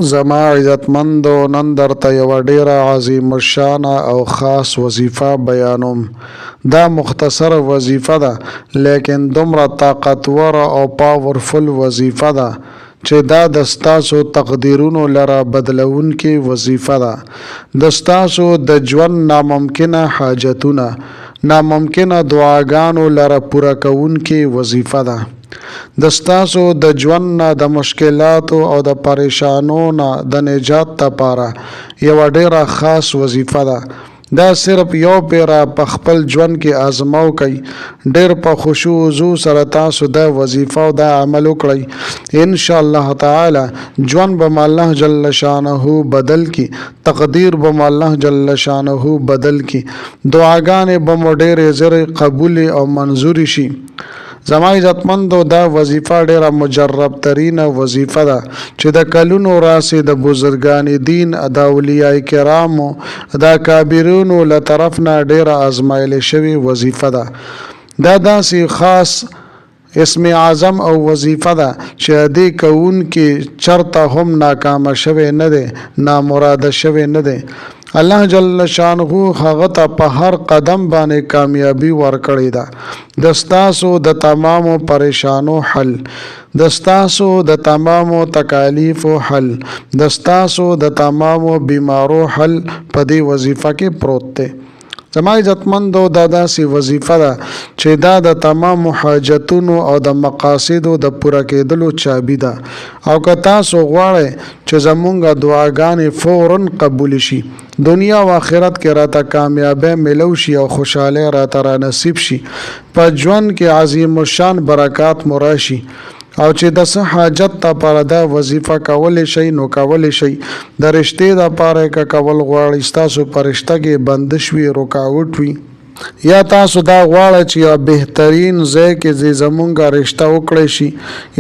زما عزتمندو نن درته یوه ډیره عظیم الشانه او خاص وظیفه بیانوم. دا مختصره وظیفه ده لیکن دومره طاقتوره او پاورفل وظیفه ده چې دا د ستاسو تقدیرونو لره بدلونکې وظیفه ده. د ستاسو د ژوند ناممکنه حاجتونه، ناممکنه دعاګانو لره پوره کوونکې وظیفه ده. د ستاسو د ژوند نه د مشکلاتو او د پریشانو نه د نجات لپاره یوه ډیره خاص وظیفه ده. دا صرف یو پیره په خپل ژوند کې آزماو کوي. ډیر په خشوع وضو سره تاسو دا وظیفه او دا عمل وکړئ، ان شاء الله تعالی ژوند به الله جل شانه بدل کی، تقدیر به الله جل شانه بدل کی، دعاګانې به مو ډیرې زر قبول او منظور شي. زما عزتمندو دا وظیفه ډیره مجرب ترینه وظیفه ده چې د کلونو راسې د بزرگان دین، د اولیاء کرامو، د کابرینو له طرف نه ډیره ازمایل شوی وظیفه ده. دا داسې خاص اسم اعظم او وظیفه ده چې دې کوون کې چرته هم ناکامه شوی نه دی، نامراده شوی نه دی. الله جل شانه هغه ته په هر قدم باندې کامیابی ورکړی ده. د ستاسو د تمامو پریشانو حل، د ستاسو د تمامو تکالیفو حل، د ستاسو د تمامو بیمارو حل په دې وظیفه کې پروت دی. زما عزتمندو دا داسې وظیفه ده چې دا د تمامو حاجتونو او د مقاصدو د پوره کېدلو چابي ده. او که تاسو غواړئ چې زمونږ دعاګانې فوراً قبول شي، دنیا او آخرت کې راته کامیابی ملو شي او خوشحالی راته را نصیب شي، په ژوند کې عظیم الشان برکات مو راشي، او چې د څه حاجت لپاره دا وظیفه کولی شئ نو کولی شئ. د رشتې لپاره که کول غواړئ، ستاسو په رشته کې بندش وي، رکاوټ وي، یا تاسو دا غواړئ چې یو بهترین ځای کې زمونږ رشته وکړی شي،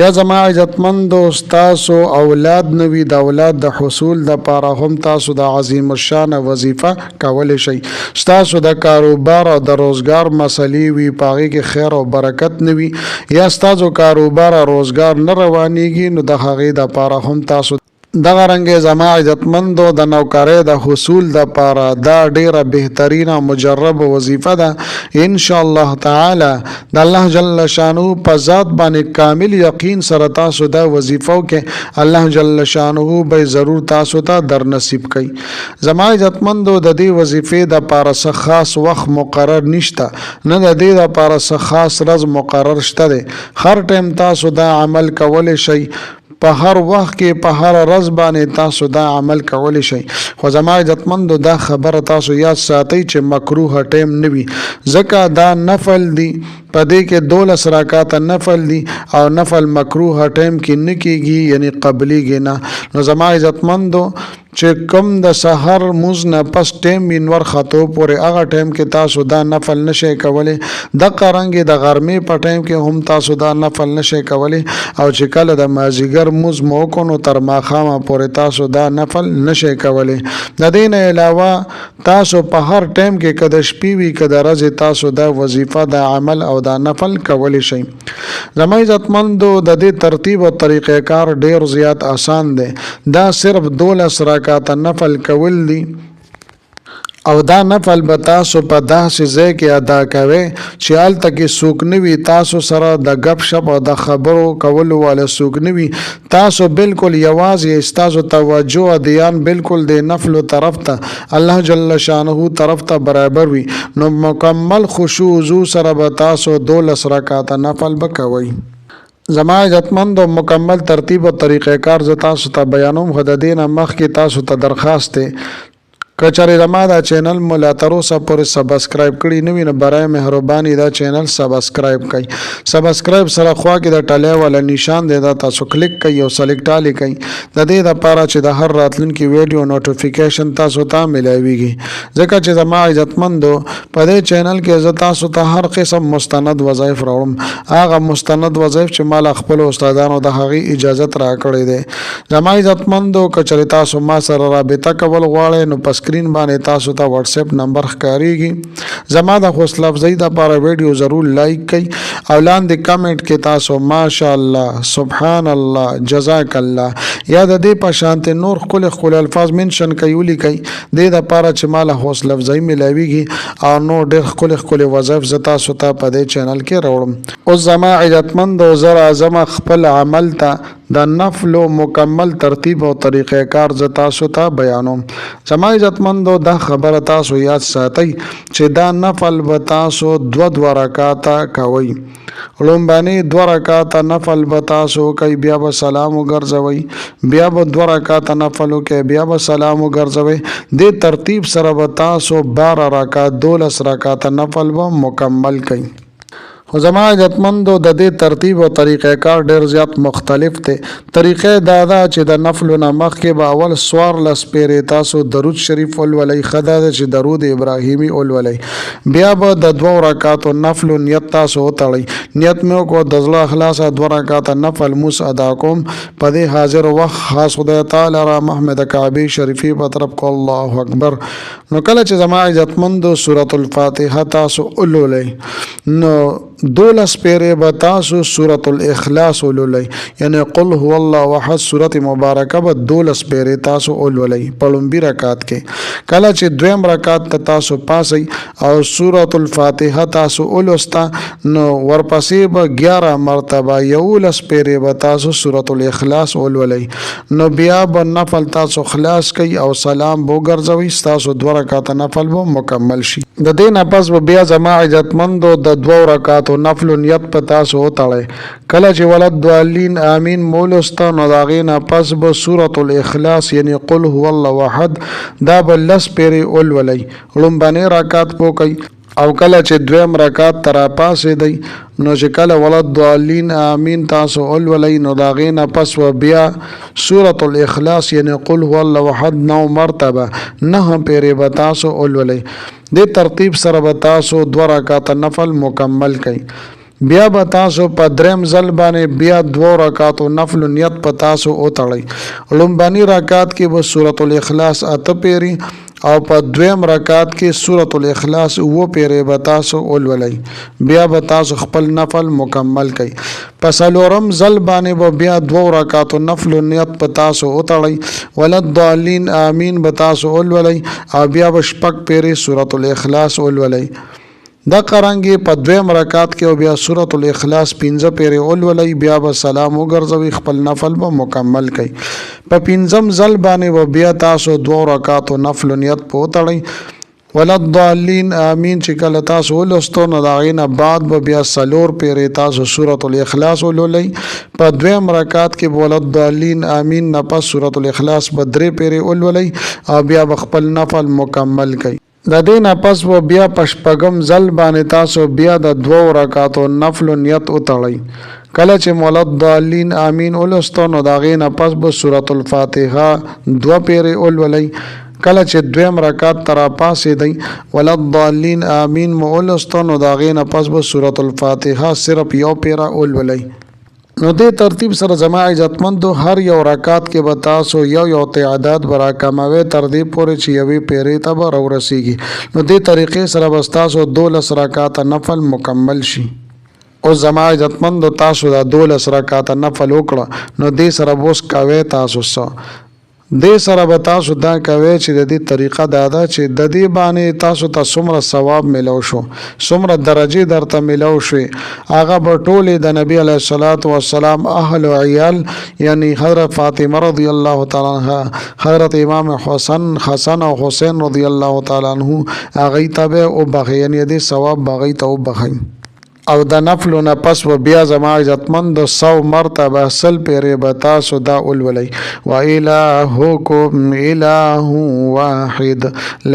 یا زما عزتمندو ستاسو اولاد نوي، د اولاد د حصول لپاره هم تاسو د عظیم الشان وظیفه کولی شئ. ستاسو د کاروبار او د روزګار مسلې وي، په هغې کې خیر او برکت نه وي، یا ستاسو کاروبار او روزګار نه روانیږي، نو د هغې لپاره هم تاسو دغه رنګ زما عزتمندو د نوکرۍ د حصول لپاره دا ډیره بهترینه مجرب وظیفه ده. ان شاء الله تعالی د الله جل شانه په ذات باندې کامل یقین سره تاسو دا وظیفه کې الله جل شانه به ضرور تاسو ته در نصیب کوي. زما عزتمندو د دې وظیفې د لپاره څه خاص وخت مقرر نشته، نه د دې لپاره څه خاص ورځ مقرر شته دی. هر ټایم تاسو دا عمل کولی شئ، په هر وخت کې په هر ورځ باندې تاسو دا عمل کولی شئ. خو زما عزتمندو دا خبره تاسو یاد ساتئ چې مکروه ټایم نه وي، ځکه دا نفل دی، په دې کې 12 رکعاته نفل دی او نفل مکروه ټایم کې نه کیږي، یعنی قبلیږي نه. نو زما عزتمندو چې کوم د سحر موز نه پس ټایم وینور خطو پورې هغه ټایم کې تاسو دا نفل نشئ کولی. د قرنګ د غرمې په ټایم کې هم تاسو دا نفل نشئ کولی، او چې کله د مازیګر موز مو وکړو نو تر ماښامه پورې تاسو دا نفل نشئ کولی. د دې نه علاوه تاسو په هر ټایم کې که د شپې وي که د ورځې تاسو دا وظیفه، دا عمل او دا نفل کولی شئ. زما عزتمندو د دې ترتیب او طریقې کار ډیر زیات آسان دی. دا صرف 12 رکعاته نفل کول دي، او دا نفل به تاسو په داسې ځای کې ادا کوئ چې هلته کې څوک نه وي، تاسو سره د گپ شپ او د خبرو کولو والا څوک نه وي، تاسو بالکل یوازې ستاسو توجه او دھیان بالکل د نفلو طرف ته، الله جل شانه طرف ته برابر وي، نو مکمل خشوع وضو سره به تاسو 12 رکعاته نفل به کوئ. زما عزتمندو مکمل ترتیب او طریقې کار زه تاسو ته بیانوم، خو د دې نه مخکې تاسو ته درخواست دی که چېرې زما دا چینل مو لا تر اوسه پورې سبسکرایب کړي نه وي، نو برای مهرباني دا چینل سبسکرایب کړئ. سبسکرایب سره خوا کې د ټلی والا نشان دی، دا تاسو کلیک کړئ او سلیکټ آل یې کړئ، د دې دپاره چې د هر راتلونکي ویډیو نوټیفیکیشن تاسو ته میلاویږي. ځکه چې زما عزتمندو په دې چینل کې زه تاسو ته هر قسم مستند وظایف راوړم، هغه مستند وظایف چې ما له خپلو استادانو د هغې اجازت راکړی دی. زما عزتمندو که چېرې تاسو ما سره رابطه کول غواړئ نو په سکرین باندې تاسو ته واتس اپ نمبر ښکاریږي زما د حوصله افزایی لپاره ویډیو ضرور لایک کړئ او لاندې کمنټ کې تاسو ماشاءالله سبحان الله جزاک الله یا د دې په شانته نور خپل الفاظ منشن کوي ولیکئ د لپاره چې مال حوصله افزایی ملاويږي او نو ډېر خپل وظایف زتا ستا په دې چینل کې راوړم او زما عزتمند او زر اعظم خپل عمل ته د نفل مکمل ترتیب او طریقې کار ز تاسو ته بیانوم زما عزتمندو دا خبره تاسو یاد ساتئ چې دا نفل به تاسو دو رکعاته کوئ لومبانی 2 رکعاته نفل به تاسو کوي بیا به سلام وګرځوي بیا به 2 رکعاته نفل کوي بیا به سلام وګرځوي د ترتیب سره به تاسو 12 رکعات 12 رکعاته نفل به مکمل کوي خو زما عزتمندو د دې ترتیب او طریقې کار ډېر زیات مختلف دی طریقې دا ده چې د نفل نه مخکې به اول سوار لس پیرې تاسو درود شریف ولولئ خدا ده چې درود ابراهیمی ولولئ بیا به د 2 رکعاتو نفل نیت تاسو وتړئ نیت مې وکړو د زړه اخلاصه 2 رکعاته نفل موس ادا کوم په دې حاضر وخت خاص خدای تعالی را محمد کعبه شریفی په طرف کو الله اکبر نو کله چې زما عزتمندو سورۃ الفاتحه تاسو ولولئ نو 12 پیرې به تاسو سورۃ الاخلاص ولولئ یعنی قل هو الله احد سورۃ مبارکه به 12 پیرې تاسو ولولئ په لومبي رکعت کې کله چې دویم رکعت ته تاسو پاسئ او سورۃ الفاتحه تاسو ولوستا نو ورپسې به 11 مرتبه 11 پیرې به تاسو سورۃ الاخلاص ولولئ نو بیا به نفل تاسو خلاص کړئ او سلام بو ګرځوي تاسو 2 رکعات نفل به مکمل شي د دې نه پس به بیا زما عزتمندو د 2 رکعات نفل نیت په تاسو وتړئ کله چې ولد دوالین امین مولستا نو دا غي نه پس به سورۃ الاخلاص یعنی قل هو الله احد دا بل لس پیری ولولئ لومبني رکعت پوکئ او کله چې دویم رکعت ترا پاسې دی نو چې کله ولد دوالین امین تاسو ولولئ نو دا غي نه پس و بیا سورۃ الاخلاص یعنی قل هو الله احد 9 مرتبه 9 پیری به تاسو ولولئ د ترتیب سره به تاسو 2 رکعات نفل مکمل کړئ بیا به تاسو په دریم ځل باندې بیا 2 رکعات نفل نیت په تاسو وتړئ لومبني رکعت کې به سورۃ الاخلاص 8 پیری او په دویم رکعت کې سورۃ الاخلاص 9 پیرې به تاسو ولولئ بیا به تاسو خپل نفل مکمل کړئ پس لورم ځل باندې به بیا 2 رکعات نفل نیت په تاسو وتړئ ولد ضالین امین به تاسو ولولئ او بیا به شپږ پیرې سورۃ الاخلاص ولولئ دا قرانګي په دویم رکعت کې او بیا سورۃ الاخلاص 15 پیرې ولولئ بیا به سلام وګرځوي خپل نفل به مکمل کړئ په 15م ځل باندې و بیا تاسو 2 رکعات نفل نیت پوتړئ ولد ضالین امین چې کله تاسو ولستو نو دا غینه بعد به بیا سلور پیرې تاسو سورۃ الاخلاص ولولئ په دویم رکعت کې ولد ضالین امین نه پس سورۃ الاخلاص په 3 پیرې ولولئ او بیا خپل نفل مکمل کړئ د دې نه پس و بیا پشپغم ځل باندې تاسو بیا د 2 رکعاتو نفل نیت وتړئ کله چې مولد ضالین امین ولستو نو دا غینه پس به سورۃ الفاتحه 2 پیرې ولولئ کله چې دویم رکعت ترا پاسې دی ولد ضالین امین مولستو نو دا غینه پس به سورۃ الفاتحه صرف 1 پیرا ولولئ نو دې ترتیب سره زما عزتمندو هر یو رکعت کې به تاسو یو تعداد برا کموي تر دې پورې چې یوې پیرې ته به ورسیږي نو دې طریقې سره به تاسو 12 رکعات نفل مکمل شي او زما عزتمندو تاسو دا 12 رکعات نفل وکړه نو دې سره بوس کوي تاسو سره دې سره به تاسو دا کوي چې د دې طریقه دا ده چې د دې باندې تاسو ته څومره ثواب ملو شو څومره درجه درته ملو شي هغه به ټولې د نبی علیه الصلاۃ والسلام اهل او عیال یعنی حضرت فاطمه رضی الله تعالی عنها حضرت امام حسن او حسین رضی الله تعالی عنہ هغه ته او بخي یعنی دې ثواب بغي ته او بخي او د نفل نه پس و بیا زما عزتمند 100 مرتبه سل پیرې به تاسو دا ولولئ و الهکم اله واحد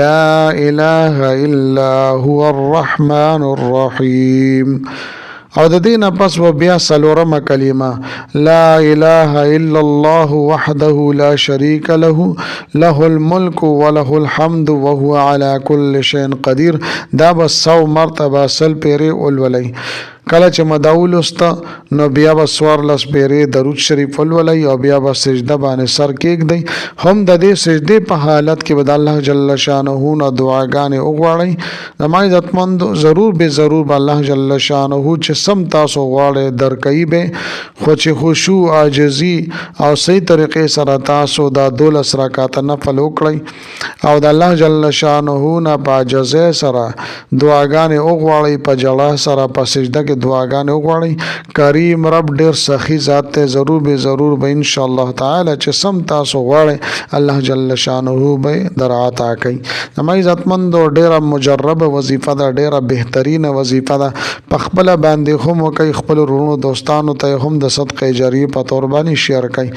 لا اله الا هو الرحمن الرحیم او د دې نه پس و بیا سلورمه کلمه لا اله الا الله وحده لا شريك له له الملك وله الحمد وهو على كل شيء قدير دا به 100 مرتبه سل پیرې ولولئ کله چې مداول است نو بیا به سوارلس پیرې درود شریف ولولئ او بیا به سجده باندې سر کېږدئ هم د دې سجدې په حالت کې به د الله جل شانه نه دعاګانې وغواړئ زما عزتمندو ضرور به ضرور به الله جل شانه چې سم تاسو غواړئ درکوي به خو چې خشوع عاجزي او صحیح طریقې سره تاسو دا 12 رکعات نفل وکړئ او د الله جل شانه نه په عاجزۍ سره دعاګانې وغواړئ په جړه سره په سجده کې دعاګانې وغواړئ کریم رب ډیر سخی ذات ته ضرور به ضرور به ان شاء الله تعالی چې سم تاسو غواړئ الله جل شانه به درعتا کوي زما عزتمند ډیره مجربه وظیفه ده ډیره بهترینه وظیفه ده په خپل باندې هم کوي خپل ورونو دوستانو ته هم د صدقې جاریه په تور باندې شیر کوي